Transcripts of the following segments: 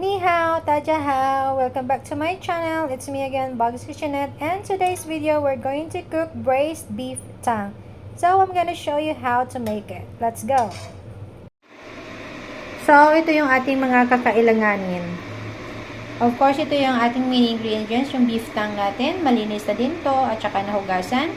Ni hao, taja hao, welcome back to my channel. It's me again, Bog's Kitchenette, and today's video we're going to cook braised beef tongue. So I'm gonna show you how to make it. Let's go! So ito yung ating mga kakailanganin. Of course, ito yung ating main ingredients, yung beef tongue natin. Malinis na din to at saka nahugasan.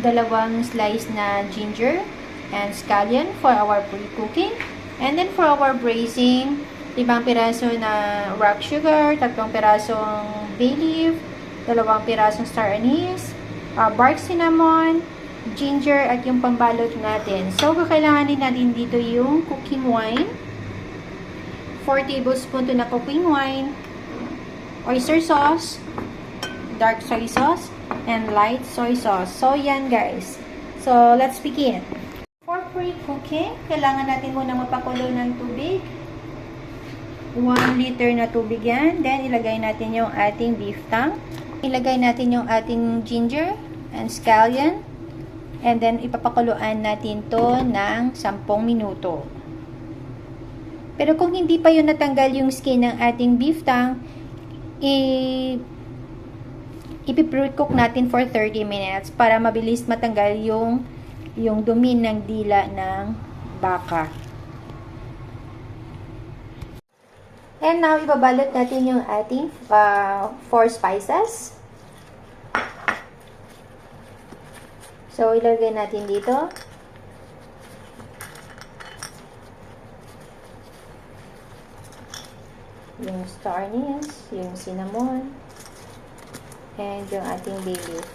2 slice na ginger and scallion for our pre-cooking. And then for our braising, 5 piraso na rock sugar, 3 pirasong bay leaf, 2 pirasong star anise, bark cinnamon, ginger, at yung pambalot natin. So, kakailanganin natin dito yung cooking wine, 4 tablespoon to na cooking wine, oyster sauce, dark soy sauce, and light soy sauce. So, yan guys. So, let's begin. For pre-cooking, kailangan natin muna mapakulo ng tubig. 1 liter na tubig yan. Then, ilagay natin yung ating beef tongue. Ilagay natin yung ating ginger and scallion. And then, ipapakuluan natin to ng 10 minuto. Pero kung hindi pa yun natanggal yung skin ng ating beef tongue, ipi-pre-cook natin for 30 minutes para mabilis matanggal yung dumi ng dila ng baka. And now, ibabalot natin yung ating 4 spices. So, ilagay natin dito. Yung star anise, yung cinnamon, and yung ating bay leaf.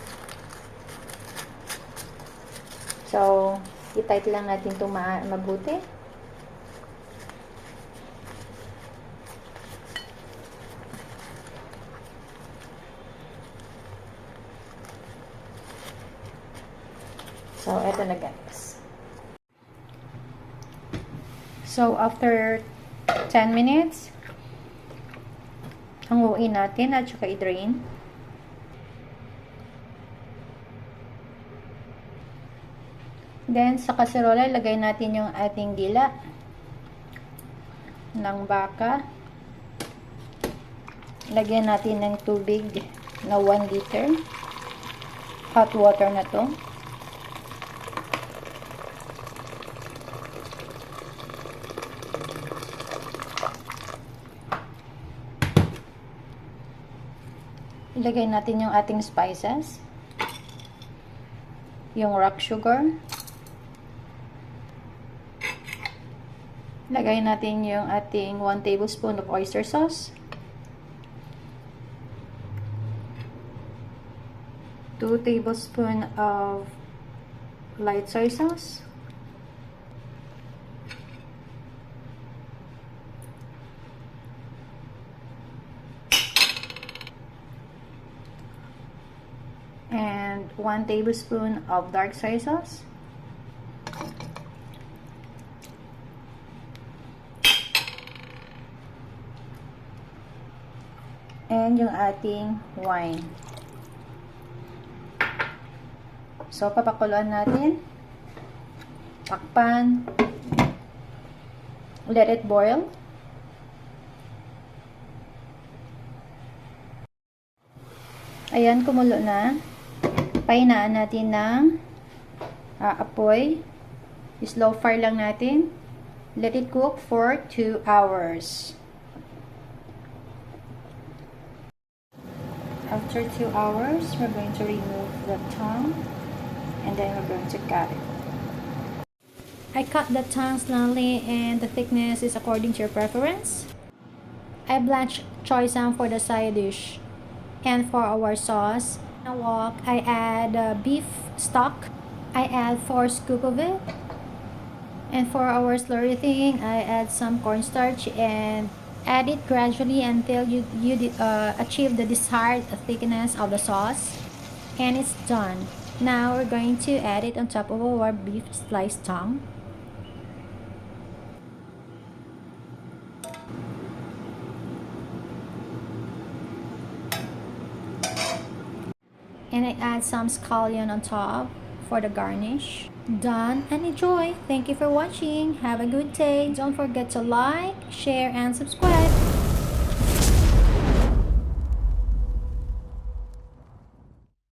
So, i-tight lang natin itong mabuti. So, eto na guys. So, after 10 minutes, hanguin natin at saka i-drain. Then, sa kaserola, ilagay natin yung ating dila ng baka. Lagyan natin ng tubig na 1 liter. Hot water na to. Ilagay natin yung ating spices. Yung rock sugar. Ilagay natin yung ating 1 tablespoon of oyster sauce. 2 tablespoon of light soy sauce. And 1 tablespoon of dark soy sauce. And yung ating wine. So, papakuluan natin. Takpan. Let it boil. Ayan, kumulo na. Pahinaan natin ng apoy. Slow fire lang natin. Let it cook for 2 hours. After 2 hours, we're going to remove the tongue and then we're going to cut it. I cut the tongue slowly and the thickness is according to your preference. I blanched choy sam for the side dish. And for our sauce, I add beef stock. I add 4 scoops of it. And for our slurry thing, I add some cornstarch and add it gradually until you achieve the desired thickness of the sauce. And it's done. Now we're going to add it on top of our beef sliced tongue. And I add some scallion on top for the garnish. Done and enjoy. Thank you for watching. Have a good day. Don't forget to like, share, and subscribe.